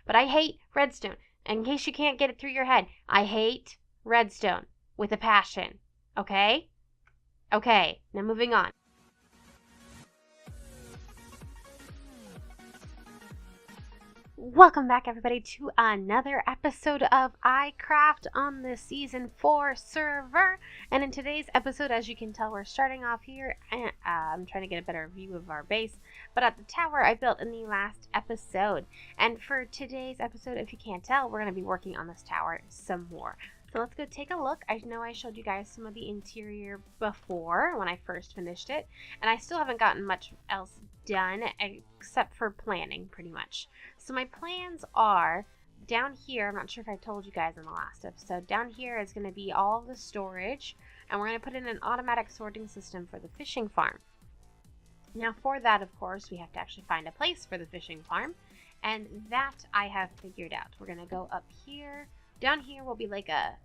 But I hate redstone. In case you can't get it through your head, I hate redstone with a passion. Okay? Okay, now moving on. Welcome back, everybody, to another episode of iCraft on the Season 4 server. And in today's episode, as you can tell, we're starting off here. I'm trying to get a better view of our base, but at the tower I built in the last episode. And for today's episode, if you can't tell, we're going to be working on this tower some more. So let's go take a look. I know I showed you guys some of the interior before when I first finished it, and I still haven't gotten much else done except for planning, pretty much. So my plans are down here. I'm not sure if I told you guys in the last episode. Down here is going to be all the storage, and we're going to put in an automatic sorting system for the fishing farm. Now for that, of course, we have to actually find a place for the fishing farm, and that I have figured out. We're going to go up here. Down here will be like a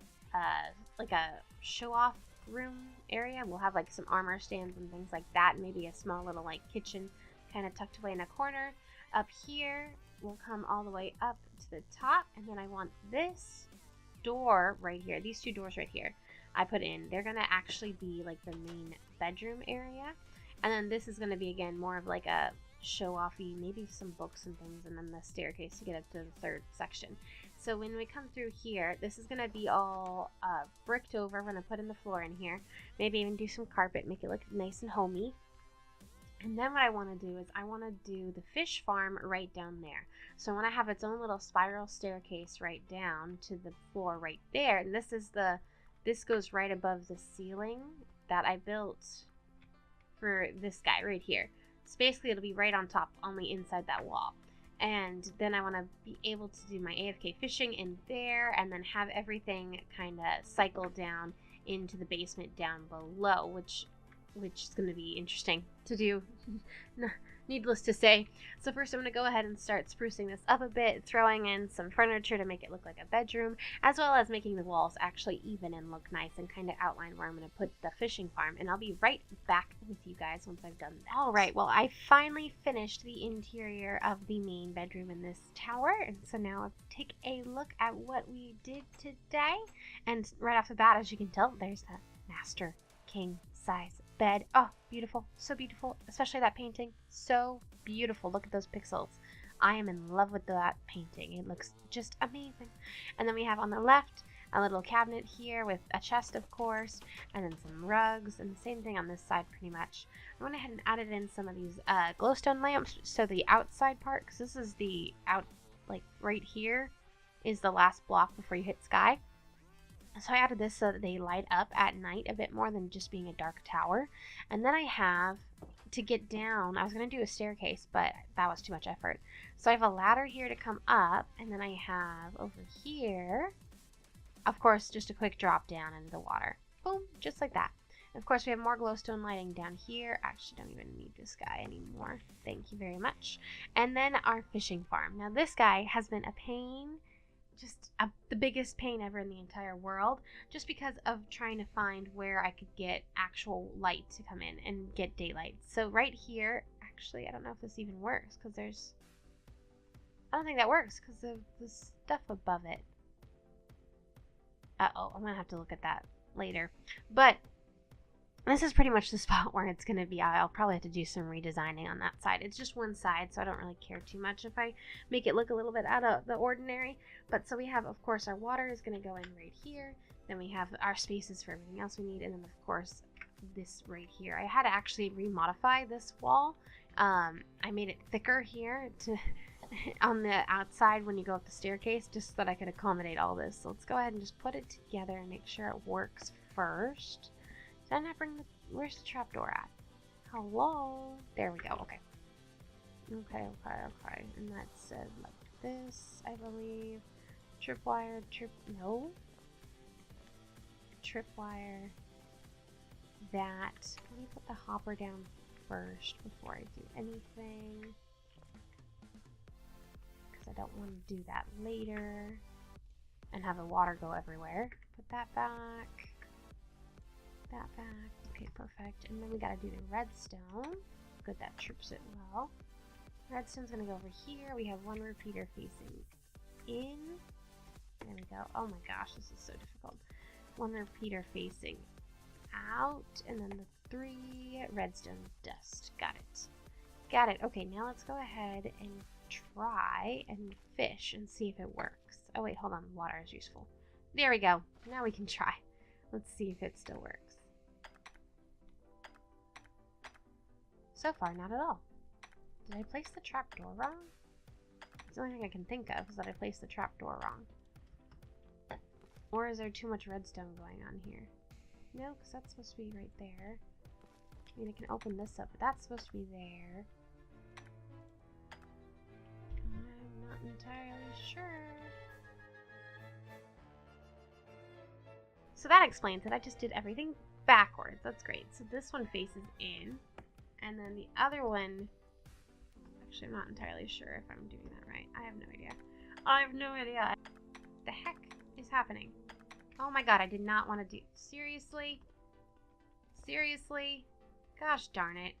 show-off room area. We'll have like some armor stands and things like that, and maybe a small little like kitchen kind of tucked away in a corner. Up here we'll come all the way up to the top, and then I want this door right here, these two doors right here I put in. They're gonna actually be like the main bedroom area, and then this is gonna be again more of like a show-offy, maybe some books and things, and then the staircase to get up to the third section. So when we come through here, this is going to be all bricked over. We're going to put in the floor in here. Maybe even do some carpet, make it look nice and homey. And then what I want to do is I want to do the fish farm right down there. So I want to have its own little spiral staircase right down to the floor right there. And this goes right above the ceiling that I built for this guy right here. So basically it'll be right on top, only inside that wall. And then I want to be able to do my AFK fishing in there, and then have everything kind of cycle down into the basement down below, which is going to be interesting to do, needless to say. So first I'm going to go ahead and start sprucing this up a bit, throwing in some furniture to make it look like a bedroom, as well as making the walls actually even and look nice, and kind of outline where I'm going to put the fishing farm. And I'll be right back with you guys once I've done that. Alright, well I finally finished the interior of the main bedroom in this tower, and so now let's take a look at what we did today. And right off the bat, as you can tell, there's the master king size bed. Oh, beautiful. So beautiful. Especially that painting. So beautiful. Look at those pixels. I am in love with that painting. It looks just amazing. And then we have on the left a little cabinet here with a chest, of course, and then some rugs, and the same thing on this side pretty much. I went ahead and added in some of these glowstone lamps, so the outside part, because this is the like right here is the last block before you hit sky. So I added this so that they light up at night a bit more than just being a dark tower. And then I have, to get down, I was going to do a staircase, but that was too much effort. So I have a ladder here to come up, and then I have over here, of course, just a quick drop down into the water. Boom, just like that. And of course, we have more glowstone lighting down here. Actually, don't even need this guy anymore. Thank you very much. And then our fishing farm. Now, this guy has been a pain. Just the biggest pain ever in the entire world, just because of trying to find where I could get actual light to come in and get daylight. So right here, actually, I don't know if this even works, because I don't think that works because of the stuff above it. Uh-oh, I'm gonna have to look at that later. But this is pretty much the spot where it's going to be. I'll probably have to do some redesigning on that side. It's just one side, so I don't really care too much if I make it look a little bit out of the ordinary. But so we have, of course, our water is going to go in right here. Then we have our spaces for everything else we need. And then, of course, this right here. I had to actually remodify this wall. I made it thicker here to on the outside when you go up the staircase, just so that I could accommodate all this. So let's go ahead and just put it together and make sure it works first. Did I not bring where's the trapdoor at? Hello? There we go, okay. Okay. And that said like this, I believe. Tripwire, no. Tripwire. That. Let me put the hopper down first before I do anything. Because I don't want to do that later. And have the water go everywhere. Put that back. That back. Okay, perfect. And then we gotta do the redstone. Good, that trips it well. Redstone's gonna go over here. We have one repeater facing in. There we go. Oh my gosh, this is so difficult. 1 repeater facing out, and then the 3 redstone dust. Got it. Got it. Okay, now let's go ahead and try and fish and see if it works. Oh wait, hold on. Water is useful. There we go. Now we can try. Let's see if it still works. So far, not at all. Did I place the trapdoor wrong? It's the only thing I can think of is that I placed the trapdoor wrong. Or is there too much redstone going on here? No, because that's supposed to be right there. I mean, I can open this up, but that's supposed to be there. I'm not entirely sure. So that explains it. I just did everything backwards. That's great. So this one faces in, and then the other one... Actually, I'm not entirely sure if I'm doing that right. I have no idea. I have no idea. What the heck is happening? Oh my god, I did not want to do... Seriously? Seriously? Gosh darn it.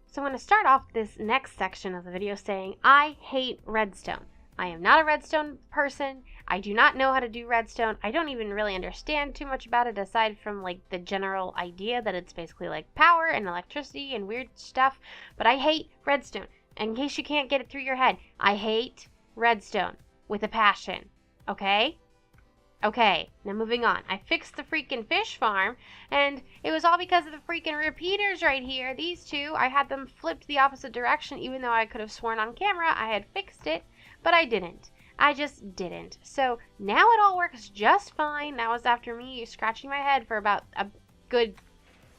So I'm going to start off this next section of the video saying, I hate redstone. I am not a redstone person. I do not know how to do redstone. I don't even really understand too much about it aside from like the general idea that it's basically like power and electricity and weird stuff. But I hate redstone. In case you can't get it through your head, I hate redstone with a passion. Okay? Okay, now moving on. I fixed the freaking fish farm, and it was all because of the freaking repeaters right here. These two, I had them flipped the opposite direction, even though I could have sworn on camera I had fixed it, but I didn't. I just didn't. So now it all works just fine. That was after me scratching my head for about a good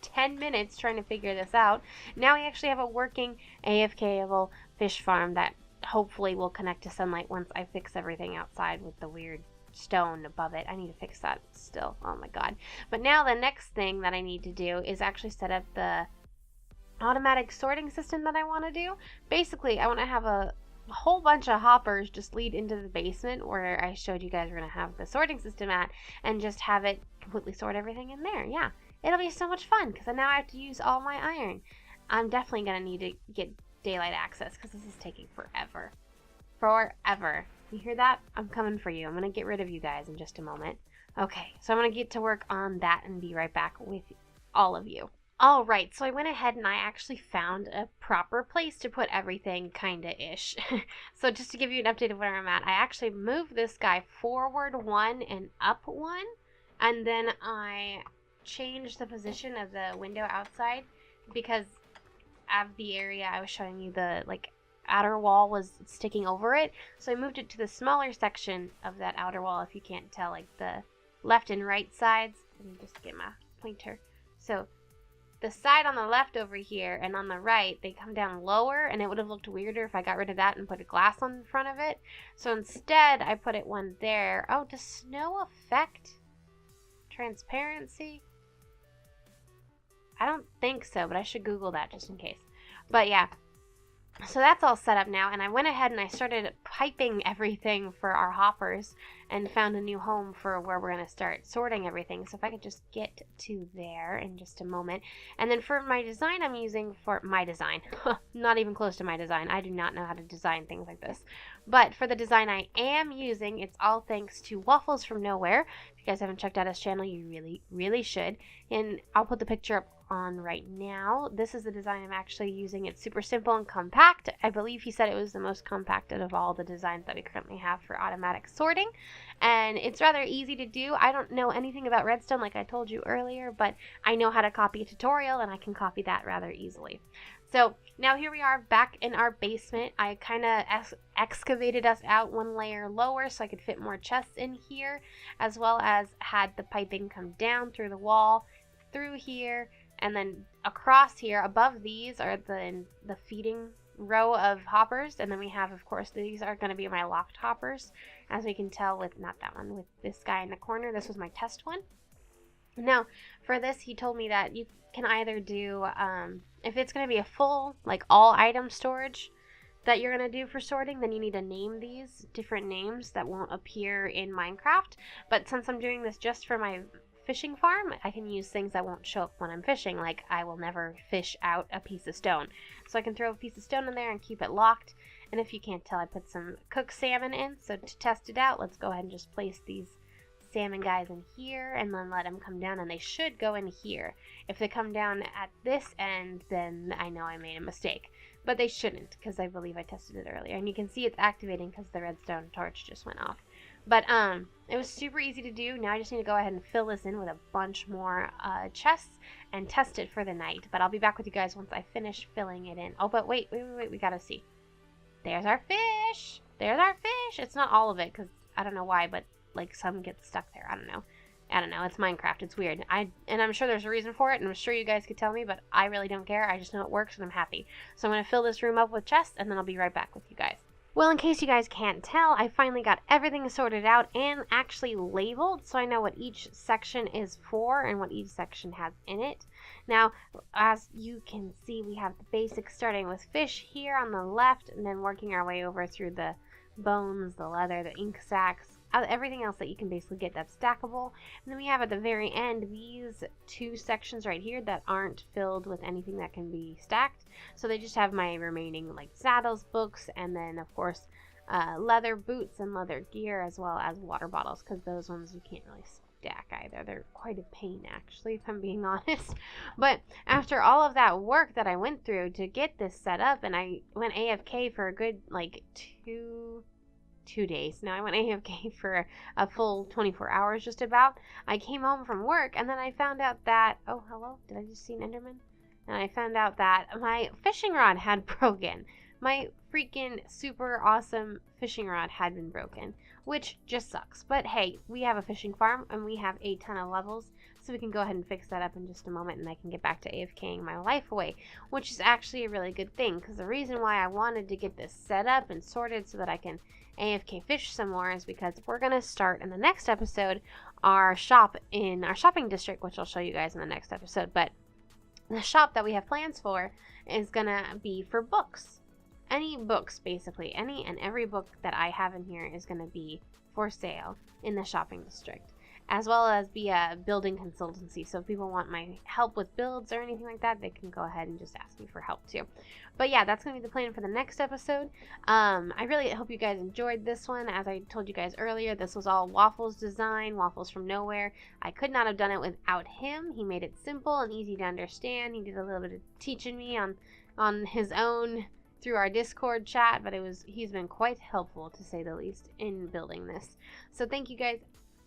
10 minutes trying to figure this out. Now we actually have a working AFK-able fish farm that hopefully will connect to sunlight once I fix everything outside with the weird stone above it. I need to fix that still. Oh my god. But now the next thing that I need to do is actually set up the automatic sorting system that I want to do. Basically, I want to have a whole bunch of hoppers just lead into the basement where I showed you guys we're going to have the sorting system at, and just have it completely sort everything in there. Yeah, it'll be so much fun because now I have to use all my iron. I'm definitely going to need to get daylight access because this is taking forever. Forever. You hear that? I'm coming for you. I'm going to get rid of you guys in just a moment. Okay, so I'm going to get to work on that and be right back with all of you. Alright, so I went ahead and I actually found a proper place to put everything, kinda-ish. So just to give you an update of where I'm at, I actually moved this guy forward 1 and up 1, and then I changed the position of the window outside because of the area I was showing you, the outer wall was sticking over it, so I moved it to the smaller section of that outer wall. If you can't tell, like the left and right sides. Let me just get my pointer. So the side on the left over here and on the right, they come down lower, and it would have looked weirder if I got rid of that and put a glass on the front of it. So instead, I put it one there. Oh, does snow affect transparency? I don't think so, but I should Google that just in case. But yeah. So that's all set up now, and I went ahead and I started piping everything for our hoppers and found a new home for where we're going to start sorting everything. So if I could just get to there in just a moment. And then for my design, I'm using for my design, not even close to my design. I do not know how to design things like this. But for the design I am using, it's all thanks to Waffles from Nowhere. If you guys haven't checked out his channel, you really, really should. And I'll put the picture up on right now. This is the design I'm actually using. It's super simple and compact. I believe he said it was the most compacted of all the designs that we currently have for automatic sorting, and it's rather easy to do. I don't know anything about redstone like I told you earlier, but I know how to copy a tutorial, and I can copy that rather easily. So now here we are back in our basement. I kind of excavated us out one layer lower so I could fit more chests in here, as well as had the piping come down through the wall, through here, and then across here. Above these are the feeding row of hoppers, and then we have, of course, these are going to be my locked hoppers, as we can tell with, not that one, with this guy in the corner. This was my test one. Now for this, he told me that you can either do if it's going to be a full, like, all item storage that you're going to do for sorting, then you need to name these different names that won't appear in Minecraft. But since I'm doing this just for my fishing farm, I can use things that won't show up when I'm fishing, like I will never fish out a piece of stone. So I can throw a piece of stone in there and keep it locked. And if you can't tell, I put some cooked salmon in. So to test it out, let's go ahead and just place these salmon guys in here and then let them come down, and they should go in here. If they come down at this end, then I know I made a mistake, but they shouldn't, because I believe I tested it earlier, and you can see it's activating because the redstone torch just went off. But it was super easy to do. Now I just need to go ahead and fill this in with a bunch more chests and test it for the night. But I'll be back with you guys once I finish filling it in. Oh, but wait, we gotta see. There's our fish. There's our fish. It's not all of it, because I don't know why, but like some get stuck there. I don't know. It's Minecraft. It's weird. And I'm sure there's a reason for it, and I'm sure you guys could tell me, but I really don't care. I just know it works, and I'm happy. So I'm going to fill this room up with chests, and then I'll be right back with you guys. Well, in case you guys can't tell, I finally got everything sorted out and actually labeled, so I know what each section is for and what each section has in it. Now, as you can see, we have the basics starting with fish here on the left, and then working our way over through the bones, the leather, the ink sacks, everything else that you can basically get that's stackable. And then we have at the very end these two sections right here that aren't filled with anything that can be stacked. So they just have my remaining like saddles, books, and then of course leather boots and leather gear, as well as water bottles, because those ones you can't really stack either. They're quite a pain, actually, if I'm being honest. But after all of that work that I went through to get this set up, and I went AFK for a good like two days. Now I went AFK for a full 24 hours just about. I came home from work, and then I found out that, oh hello, did I just see an Enderman? And I found out that my fishing rod had broken. My freaking super awesome fishing rod had been broken, which just sucks. But hey, we have a fishing farm and we have a ton of levels, so we can go ahead and fix that up in just a moment, and I can get back to AFKing my life away, which is actually a really good thing, because the reason why I wanted to get this set up and sorted so that I can AFK fish some more is because we're going to start in the next episode our shop in our shopping district, which I'll show you guys in the next episode. But the shop that we have plans for is going to be for books. Any books, basically. Any and every book that I have in here is going to be for sale in the shopping district, as well as be a building consultancy. So if people want my help with builds or anything like that, they can go ahead and just ask me for help too. But yeah, that's going to be the plan for the next episode. I really hope you guys enjoyed this one. As I told you guys earlier, this was all Waffles' design, Waffles from nowhere. I could not have done it without him. He made it simple and easy to understand. He did a little bit of teaching me on his own through our Discord chat, but he's been quite helpful, to say the least, in building this. So thank you guys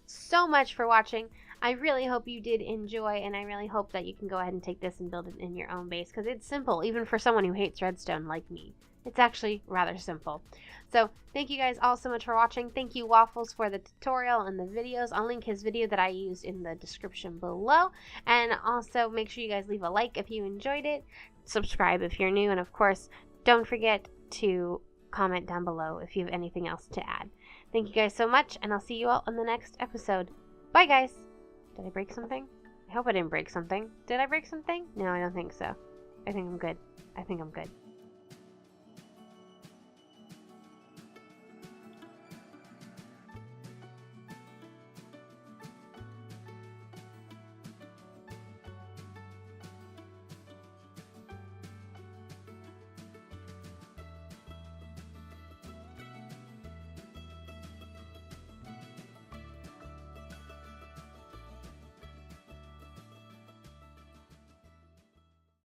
so much for watching. I really hope you did enjoy, and I really hope that you can go ahead and take this and build it in your own base, because it's simple, even for someone who hates redstone like me. It's actually rather simple. So thank you guys all so much for watching. Thank you, Waffles, for the tutorial and the videos. I'll link his video that I used in the description below, and also make sure you guys leave a like if you enjoyed it, subscribe if you're new, and of course don't forget to comment down below if you have anything else to add. Thank you guys so much, and I'll see you all in the next episode. Bye, guys. Did I break something? I hope I didn't break something. Did I break something? No, I don't think so. I think I'm good.